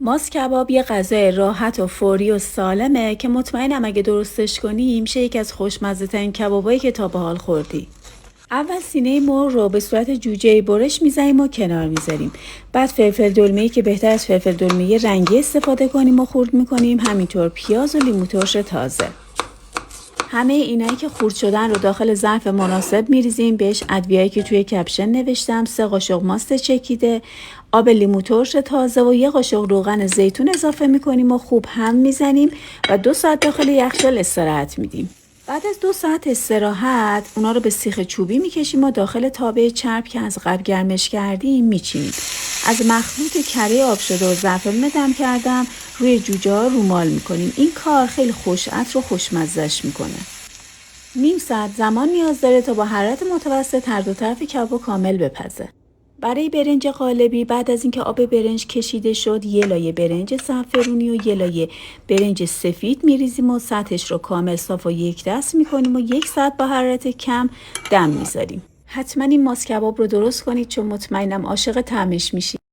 ماست کباب یه غذای راحت و فوری و سالمه که مطمئنم اگه درستش کنی میشه یکی از خوشمزه ترین کبابایی که تا به حال خوردی. اول سینه مرغ رو به صورت جوجه برش میزنیم و کنار میذاریم. بعد فلفل دلمه‌ای که بهتر از فلفل دلمه رنگی استفاده کنیم و خورد میکنیم. همینطور پیاز و لیمو ترش تازه. همه اینایی که خورد شدن رو داخل ظرف مناسب میریزیم. بهش ادویه‌ای که توی کپشن نوشتم، 3 قاشق ماست چکیده، آب لیمو ترش تازه و 1 قاشق روغن زیتون اضافه میکنیم و خوب هم میزنیم و 2 ساعت داخل یخچال استراحت میدیم. بعد از 2 ساعت استراحت اونا رو به سیخ چوبی میکشیم و داخل تابه چرب که از قبل گرمش کردیم میچینیم. از مخلوط کره آب شده و زعفرون دم کردم روی جوجه ها رومال میکنیم. این کار خیلی خوش عطر و خوشمزه‌اش میکنه. نیم ساعت زمان نیاز داره تا با حرارت متوسط هر دو طرف کباب کامل بپزه. برای برنج قالبی بعد از اینکه آب برنج کشیده شد 1 لایه برنج زعفرونی و 1 لایه برنج سفید میریزیم و سطحش رو کامل صاف و یک دست میکنیم و 1 ساعت با حرارت کم دم میذاریم. حتما این ماست کباب رو درست کنید چون مطمئنم عاشق طعمش میشید.